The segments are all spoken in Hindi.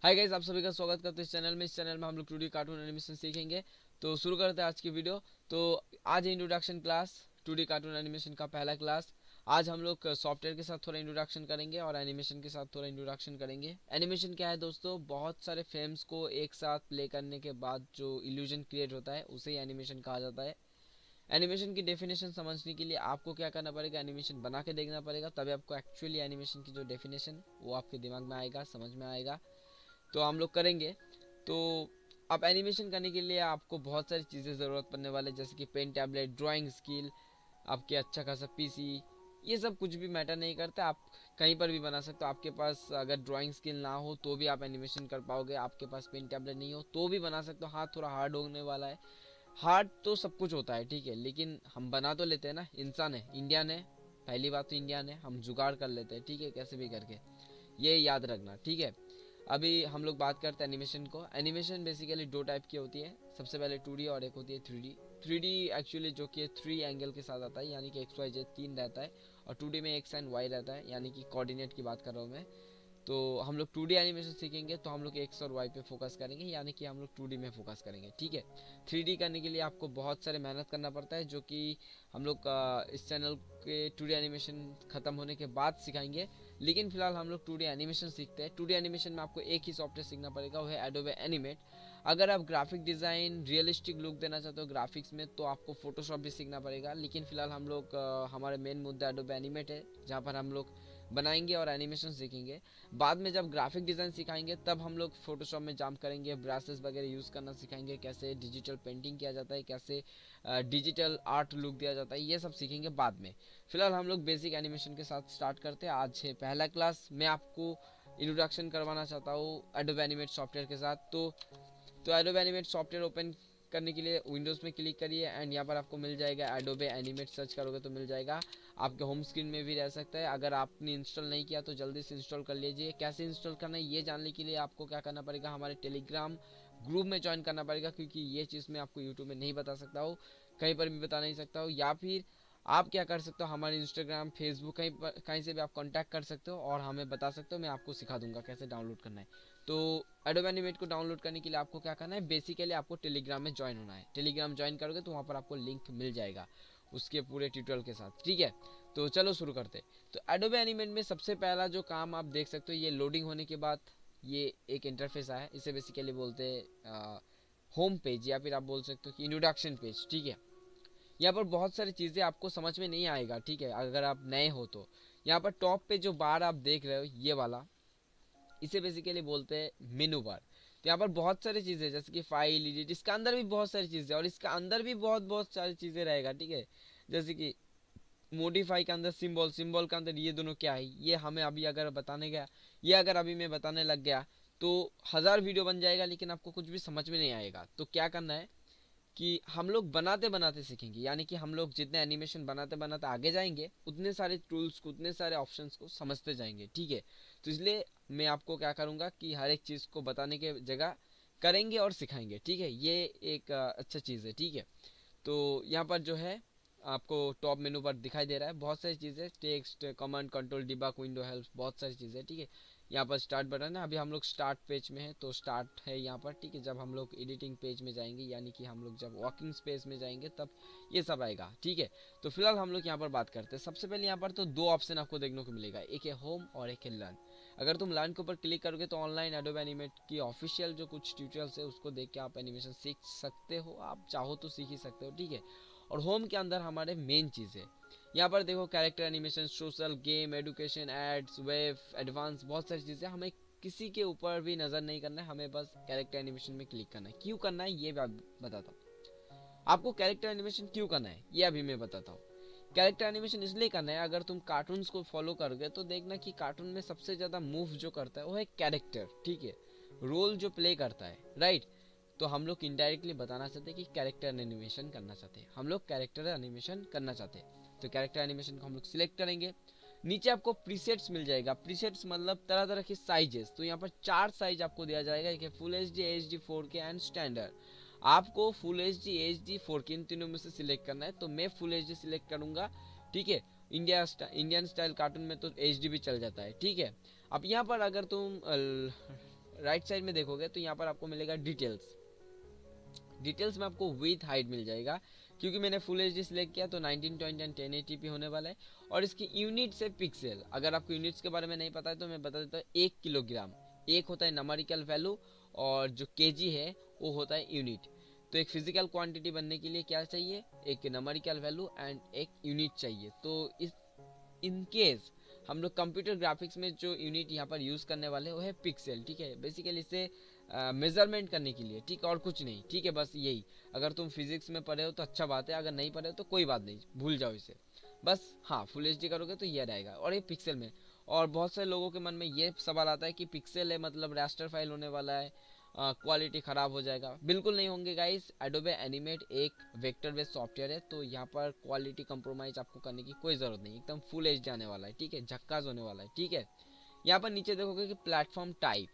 हाय गाइस, आप सभी का स्वागत करते हैं इस चैनल में। इस चैनल में हम लोग 2D कार्टून एनिमेशन सीखेंगे। तो शुरू करते हैं आज की वीडियो। तो आज है introduction class, 2D cartoon animation का पहला क्लास। आज हम लोग सॉफ्टवेयर के साथ थोड़ा इंट्रोडक्शन करेंगे और एनिमेशन के साथ थोड़ा इंट्रोडक्शन करेंगे। एनिमेशन क्या है दोस्तों? बहुत सारे फ्रेम्स को एक साथ प्ले करने के बाद जो इल्यूजन क्रिएट होता है उसे ही एनिमेशन कहा जाता है। एनिमेशन की डेफिनेशन समझने के लिए आपको क्या करना पड़ेगा, एनिमेशन बना के देखना पड़ेगा, तभी आपको एक्चुअली एनिमेशन की जो डेफिनेशन वो आपके दिमाग में आएगा, समझ में आएगा। तो हम लोग करेंगे। तो अब एनिमेशन करने के लिए आपको बहुत सारी चीज़ें ज़रूरत पड़ने वाले, जैसे कि पेन, टैबलेट, ड्राइंग स्किल, आपके अच्छा खासा पीसी। ये सब कुछ भी मैटर नहीं करता, आप कहीं पर भी बना सकते हो। आपके पास अगर ड्राइंग स्किल ना हो तो भी आप एनिमेशन कर पाओगे, आपके पास पेन टैबलेट नहीं हो तो भी बना सकते हो। हाँ, थोड़ा हार्ड होने वाला है। हार्ड तो सब कुछ होता है, ठीक है, लेकिन हम बना तो लेते हैं ना। इंसान है, इंडियन है। पहली बात तो इंडियन है, हम जुगाड़ कर लेते हैं, ठीक है, कैसे भी करके। ये याद रखना, ठीक है। अभी हम लोग बात करते हैं एनिमेशन को। एनिमेशन बेसिकली दो टाइप की होती है। सबसे पहले 2D और एक होती है 3D। 3D एक्चुअली जो कि 3 एंगल के साथ आता है, यानी कि एक्स वाई जेड 3 रहता है। और 2D में एक्स एंड वाई रहता है, यानी कि कोऑर्डिनेट की बात कर रहा हूँ मैं। तो हम लोग 2D एनिमेशन सीखेंगे तो हम लोग एक्स और वाई पे फोकस करेंगे, यानी कि हम लोग 2D में फोकस करेंगे, ठीक है। 3D करने के लिए आपको बहुत सारे मेहनत करना पड़ता है, जो कि हम लोग इस चैनल के 2D एनिमेशन ख़त्म होने के बाद सिखाएंगे। लेकिन फिलहाल हम लोग 2D एनिमेशन सीखते हैं। 2D एनिमेशन में आपको एक ही सॉफ्टवेयर सीखना पड़ेगा, वो है एडोबे एनिमेट। अगर आप ग्राफिक डिज़ाइन, रियलिस्टिक लुक देना चाहते हो ग्राफिक्स में, तो आपको फोटोशॉप भी सीखना पड़ेगा। लेकिन फिलहाल हम लोग हमारे मेन मुद्दा एडोबे एनिमेट है, जहाँ पर हम लोग बनाएंगे और एनिमेशन सीखेंगे। बाद में जब ग्राफिक डिज़ाइन सिखाएंगे तब हम लोग फोटोशॉप में जंप करेंगे, ब्रशेस वगैरह यूज़ करना सिखाएंगे, कैसे डिजिटल पेंटिंग किया जाता है, कैसे डिजिटल आर्ट लुक दिया जाता है, ये सब सीखेंगे बाद में। फिलहाल हम लोग बेसिक एनिमेशन के साथ स्टार्ट करते हैं। आज है पहला क्लास। मैं आपको इंट्रोडक्शन करवाना चाहता हूँ एडोब एनिमेट सॉफ्टवेयर के साथ। तो एडोब एनिमेट सॉफ्टवेयर ओपन करने के लिए विंडोज़ में क्लिक करिए एंड यहाँ पर आपको मिल जाएगा एडोबे एनिमेट। सर्च करोगे तो मिल जाएगा, आपके होम स्क्रीन में भी रह सकता है। अगर आपने इंस्टॉल नहीं किया तो जल्दी से इंस्टॉल कर लीजिए। कैसे इंस्टॉल करना है ये जानने के लिए आपको क्या करना पड़ेगा, हमारे टेलीग्राम ग्रुप में ज्वाइन करना पड़ेगा, क्योंकि ये चीज़ मैं आपको यूट्यूब में नहीं बता सकता हूँ, कहीं पर भी बता नहीं सकता हूँ। या फिर आप क्या कर सकते हो, हमारे इंस्टाग्राम, फेसबुक, कहीं से भी आप कांटेक्ट कर सकते हो और हमें बता सकते हो, मैं आपको सिखा दूंगा कैसे डाउनलोड करना है। तो एडोब एनिमेट को डाउनलोड करने के लिए आपको क्या करना है, बेसिकली आपको टेलीग्राम में ज्वाइन होना है। टेलीग्राम ज्वाइन करोगे तो वहाँ पर आपको लिंक मिल जाएगा उसके पूरे ट्यूटोरियल के साथ, ठीक है। तो चलो शुरू करते हैं। तो एडोबे एनिमेट में सबसे पहला जो काम आप देख सकते हो, ये लोडिंग होने के बाद ये एक इंटरफेस आया है। इसे बेसिकली बोलते हैं होम पेज, या फिर आप बोल सकते हो कि इंट्रोडक्शन पेज, ठीक है। यहाँ पर बहुत सारी चीज़ें आपको समझ में नहीं आएगा, ठीक है, अगर आप नए हो तो। यहाँ पर टॉप पे जो बार आप देख रहे हो ये वाला, इसे बेसिकली बोलते हैं मेनू बार। तो यहाँ पर बहुत सारी चीज़ें, जैसे कि फाइल एडिट, इसका अंदर भी बहुत सारी चीज़ें, और इसका अंदर भी बहुत बहुत सारी चीज़ें रहेगा, ठीक है। जैसे कि मोडिफाई के अंदर सिंबल, सिंबल के अंदर ये दोनों क्या है, ये हमें अभी अगर बताने गया, ये अगर अभी मैं बताने लग गया तो 1000 वीडियो बन जाएगा, लेकिन आपको कुछ भी समझ में नहीं आएगा। तो क्या करना है कि हम लोग बनाते बनाते सीखेंगे, यानी कि हम लोग जितने एनिमेशन बनाते बनाते आगे जाएंगे, उतने सारे टूल्स को, उतने सारे ऑप्शंस को समझते जाएंगे, ठीक है। तो इसलिए मैं आपको क्या करूँगा कि हर एक चीज़ को बताने के जगह करेंगे और सिखाएंगे, ठीक है। ये एक अच्छा चीज़ है, ठीक है। तो यहाँ पर जो है आपको टॉप मेनू पर दिखाई दे रहा है बहुत सारी चीज़ें, text, command, control, debug, window help, बहुत सारी चीज़ें, ठीक है। यहाँ पर स्टार्ट बटन है। अभी हम लोग स्टार्ट पेज में है, तो स्टार्ट है यहाँ पर, ठीक है। जब हम लोग एडिटिंग पेज में जाएंगे, यानी कि हम लोग जब वर्किंग स्पेस में जाएंगे, तब ये सब आएगा, ठीक है। तो फिलहाल हम लोग यहाँ पर बात करते हैं। सबसे पहले यहाँ पर तो दो ऑप्शन आपको देखने को मिलेगा, एक है होम और एक है लर्न। अगर तुम लर्न के ऊपर क्लिक करोगे तो ऑनलाइन एडोब एनिमेट की ऑफिशियल जो कुछ ट्यूटोरियल्स है उसको देख के आप एनिमेशन सीख सकते हो, आप चाहो तो सीख ही सकते हो, ठीक है। और होम के अंदर हमारे मेन चीज़ है, यहाँ पर देखो character animation, social, game, education, ads, web, advance, बहुत सारी चीज़ें। हमें किसी के ऊपर भी नज़र नहीं करना है, हमें बस कैरेक्टर एनिमेशन में क्लिक करना है। क्यों करना है ये भी बताता हूँ आपको। कैरेक्टर एनिमेशन क्यों करना है ये अभी मैं बताता हूँ। कैरेक्टर एनिमेशन इसलिए करना है, अगर तुम कार्टून्स को फॉलो करोगे तो देखना कि कार्टून में सबसे ज़्यादा मूव जो करता है वो है कैरेक्टर, ठीक है, रोल जो प्ले करता है, राइट। तो हम लोग इनडायरेक्टली बताना चाहते हैं कि कैरेक्टर एनिमेशन करना चाहते हैं, हम लोग कैरेक्टर एनिमेशन करना चाहते हैं। तो कैरेक्टर एनिमेशन को हम लोग सिलेक्ट करेंगे। नीचे आपको प्रीसेट्स मिल जाएगा। प्रीसेट्स मतलब तरह तरह के साइजेस। तो यहाँ पर 4 साइज आपको दिया जाएगा, एक है full H D, H D 4K and standard. आपको full H D, H D 4K इन तीनों में से सिलेक्ट करना है, तो मैं फुल एच डी सिलेक्ट करूंगा, ठीक है। इंडियन स्टाइल कार्टून में तो एच डी भी चल जाता है, ठीक है। अब यहाँ पर अगर तुम राइट साइड में देखोगे तो यहाँ पर आपको मिलेगा डिटेल्स। डिटेल्स में आपको विथ हाइट मिल जाएगा, क्योंकि मैंने फुल एच डी सिलेक्ट किया तो 1920 एंड 1080p होने वाला है। और इसकी यूनिट्स है पिक्सल। अगर आपको यूनिट्स के बारे में नहीं पता है तो मैं बता देता हूँ, 1 किलोग्राम एक होता है नंबरिकल वैल्यू, और जो केजी है वो होता है यूनिट। तो एक फिजिकल क्वांटिटी बनने के लिए क्या चाहिए, एक नंबरिकल वैल्यू एंड एक यूनिट चाहिए। तो इस इन केस हम लोग कंप्यूटर ग्राफिक्स में जो यूनिट यहाँ पर यूज़ करने वाले वो है पिक्सल, ठीक है। बेसिकली इसे मेजरमेंट करने के लिए, ठीक है, और कुछ नहीं, ठीक है, बस यही। अगर तुम फिजिक्स में पढ़े हो तो अच्छा बात है, अगर नहीं पढ़े हो तो कोई बात नहीं, भूल जाओ इसे। बस हाँ, फुल एच डी करोगे तो ये रहेगा, और ये पिक्सल में। और बहुत सारे लोगों के मन में ये सवाल आता है कि पिक्सल है मतलब रास्टर फाइल होने वाला है, क्वालिटी ख़राब हो जाएगा। बिल्कुल नहीं होंगे गाइस। एडोबे एनिमेट एक वेक्टर बेस्ड सॉफ्टवेयर है, तो यहाँ पर क्वालिटी कंप्रोमाइज़ आपको करने की कोई ज़रूरत नहीं, एकदम फुल एच डी आने वाला है, ठीक है, झक्कास होने वाला है, ठीक है। यहाँ पर नीचे देखोगे कि प्लेटफॉर्म टाइप।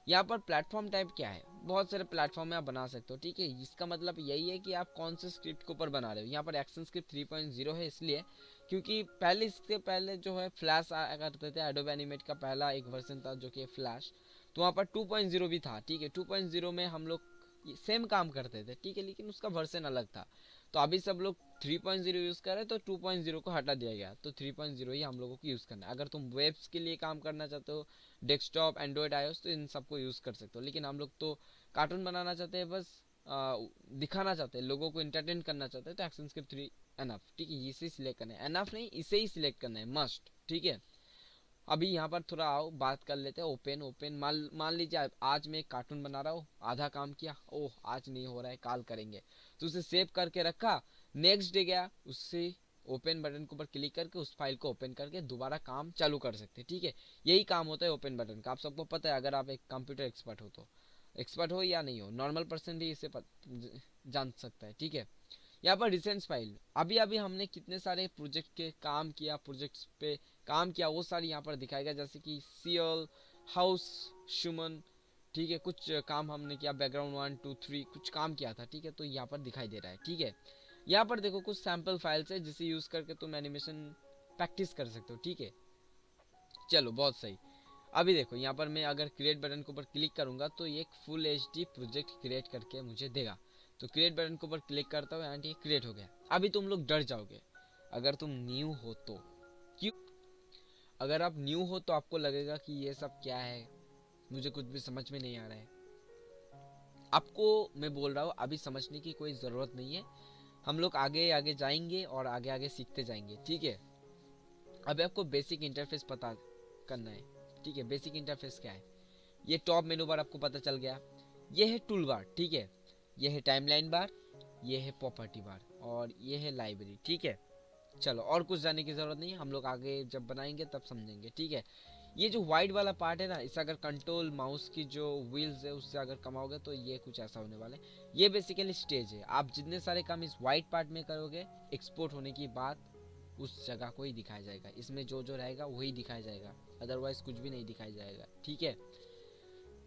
यहाँ पर प्लेटफॉर्म टाइप क्या है, बहुत सारे प्लेटफॉर्म में आप बना सकते हो, ठीक है। इसका मतलब यही है कि आप कौन से स्क्रिप्ट के ऊपर बना रहे हो। यहाँ पर एक्शन स्क्रिप्ट 3.0 है, इसलिए क्योंकि पहले, इसके पहले जो है फ्लैश आया करते थे, एडोबे एनिमेट का पहला एक वर्जन था जो कि फ्लैश, तो वहाँ पर 2.0 भी था, ठीक है। 2.0 में हम लोग सेम काम करते थे, ठीक है, लेकिन उसका वर्जन अलग था। तो अभी सब लोग 3.0 यूज़ कर रहे हैं, तो 2.0 को हटा दिया गया, तो 3.0 ही हम लोगों को यूज़ करना है। अगर तुम वेब्स के लिए काम करना चाहते हो, डेस्कटॉप, एंड्रॉयड, आईओएस, तो इन सबको यूज़ कर सकते हो। लेकिन हम लोग तो कार्टून बनाना चाहते हैं, बस दिखाना चाहते हैं, लोगों को इंटरटेन करना चाहते हैं, तो एक्शन स्क्रिप्ट 3 एनफ, ठीक है, इसे सिलेक्ट करना है। एनफ नहीं, इसे ही सिलेक्ट करना है, मस्ट, ठीक है। अभी यहाँ पर थोड़ा आओ बात कर लेते हैं ओपन। मान लीजिए आज मैं एक कार्टून बना रहा हूँ, आधा काम किया, ओह आज नहीं हो रहा है, काल करेंगे, तो उसे सेव करके रखा। नेक्स्ट डे गया, उससे ओपन बटन के ऊपर क्लिक करके उस फाइल को ओपन करके दोबारा काम चालू कर सकते हैं, ठीक है। यही काम होता है ओपन बटन का, आप सबको पता है, अगर आप एक कंप्यूटर एक्सपर्ट हो तो। एक्सपर्ट हो या नहीं हो, नॉर्मल पर्सन भी इसे जान सकता है, ठीक है। यहाँ पर रिसेंट फाइल, अभी अभी हमने कितने सारे प्रोजेक्ट के काम किया, प्रोजेक्ट्स पे काम किया, वो सारी यहाँ पर दिखाएगा, जैसे कि सीएल, हाउस, शुमन, ठीक है, कुछ काम हमने किया, बैकग्राउंड 1 2 3 कुछ काम किया था, ठीक है, तो यहाँ पर दिखाई दे रहा है, ठीक है। यहाँ पर देखो कुछ सैम्पल फाइल्स है जिसे यूज करके तुम एनिमेशन प्रैक्टिस कर सकते हो, ठीक है। चलो बहुत सही। अभी देखो यहाँ पर मैं अगर क्रिएट बटन के ऊपर क्लिक करूंगा तो ये एक full H D project create करके मुझे देगा। तो क्रिएट बटन के ऊपर क्लिक करता हूँ एंड ये क्रिएट हो गया। अभी तुम लोग डर जाओगे अगर तुम न्यू हो तो। क्यों? अगर आप न्यू हो तो आपको लगेगा कि ये सब क्या है, मुझे कुछ भी समझ में नहीं आ रहा है। आपको मैं बोल रहा हूँ अभी समझने की कोई ज़रूरत नहीं है, हम लोग आगे आगे जाएंगे और आगे आगे सीखते जाएंगे, ठीक है। अभी आपको बेसिक इंटरफेस पता करना है, ठीक है। बेसिक इंटरफेस क्या है, ये टॉप मेनू बार आपको पता चल गया, ये है टूल बार, ठीक है, ये है टाइमलाइन बार, ये है प्रॉपर्टी बार, और ये है लाइब्रेरी, ठीक है। चलो और कुछ जानने की ज़रूरत नहीं है, हम लोग आगे जब बनाएंगे तब समझेंगे, ठीक है। ये जो वाइट वाला पार्ट है ना, इसे अगर कंट्रोल माउस की जो व्हील्स है उससे अगर कमाओगे तो ये कुछ ऐसा होने वाला है। ये बेसिकली स्टेज है, आप जितने सारे काम इस वाइट पार्ट में करोगे, एक्सपोर्ट होने की बात उस जगह को ही दिखाया जाएगा, इसमें जो जो रहेगा वही दिखाया जाएगा, अदरवाइज कुछ भी नहीं दिखाया जाएगा, ठीक है।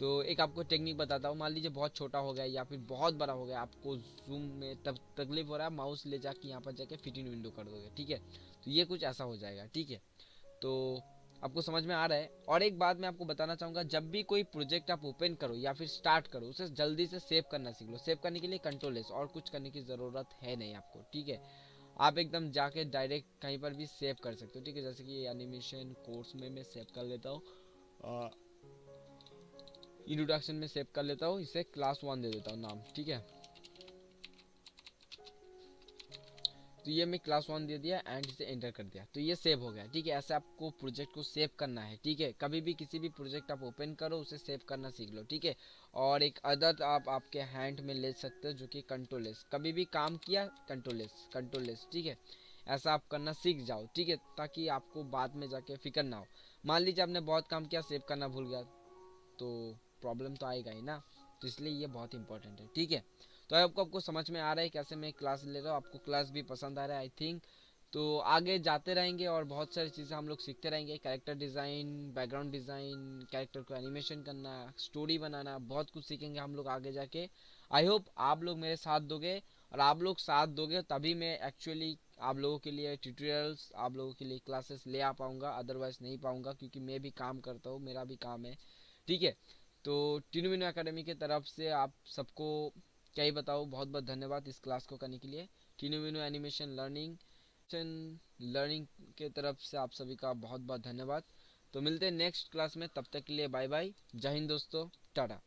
तो एक आपको टेक्निक बताता हूँ, मान लीजिए बहुत छोटा हो गया या फिर बहुत बड़ा हो गया, आपको जूम में तब तकलीफ हो रहा है, माउस ले जाके यहाँ पर जाके फिट इन विंडो कर दोगे, ठीक है। तो ये कुछ ऐसा हो जाएगा, ठीक है। तो आपको समझ में आ रहा है। और एक बात मैं आपको बताना चाहूँगा, जब भी कोई प्रोजेक्ट आप ओपन करो या फिर स्टार्ट करो, उसे जल्दी से सेव करना सीख लो। सेव करने के लिए कंट्रोल एस, और कुछ करने की ज़रूरत है नहीं आपको, ठीक है। आप एकदम जाके डायरेक्ट कहीं पर भी सेव कर सकते हो, ठीक है। जैसे कि एनिमेशन कोर्स में मैं सेव कर लेता हूँ, इंट्रोडक्शन में सेव कर लेता हूँ, इसे क्लास 1 दे देता हूँ नाम, ठीक है। तो ये मैं क्लास 1 दे दिया एंड इसे एंटर कर दिया, तो ये सेव हो गया, ठीक है। ऐसे आपको प्रोजेक्ट को सेव करना है, ठीक है। कभी भी किसी भी प्रोजेक्ट आप ओपन करो उसे सेव करना सीख लो, ठीक है। और एक आदत आप आपके हैंड में ले सकते हो जो कि कंट्रोल एस, कभी भी काम किया कंट्रोल एस, ठीक है। ऐसा आप करना सीख जाओ, ठीक है, ताकि आपको बाद में जाके फिक्र ना हो। मान लीजिए आपने बहुत काम किया, सेव करना भूल गया, तो प्रॉब्लम तो आएगा ही ना। तो इसलिए ये बहुत इंपॉर्टेंट है, ठीक है। तो आपको समझ में आ रहा है कैसे मैं क्लास ले रहा हूँ, आपको क्लास भी पसंद आ रहा है आई थिंक। तो आगे जाते रहेंगे और बहुत सारी चीज़ें हम लोग सीखते रहेंगे, character design, background design, character को एनिमेशन करना, स्टोरी बनाना, बहुत कुछ सीखेंगे हम लोग आगे जाके। आई होप आप लोग मेरे साथ दोगे, और आप लोग साथ दोगे तभी मैं एक्चुअली आप लोगों के लिए ट्यूटोरियल्स, आप लोगों के लिए क्लासेस ले आ पाऊँगा, अदरवाइज़ नहीं पाऊँगा, क्योंकि मैं भी काम करता हूँ, मेरा भी काम है, ठीक है। तो टिनोमिनो एकेडमी की तरफ से आप सबको क्या ही बताओ, बहुत बहुत धन्यवाद इस क्लास को करने के लिए। टिनोमिनो एनिमेशन लर्निंग के तरफ से आप सभी का बहुत बहुत धन्यवाद। तो मिलते हैं नेक्स्ट क्लास में, तब तक के लिए बाय बाय, जय हिंद दोस्तों, टाटा।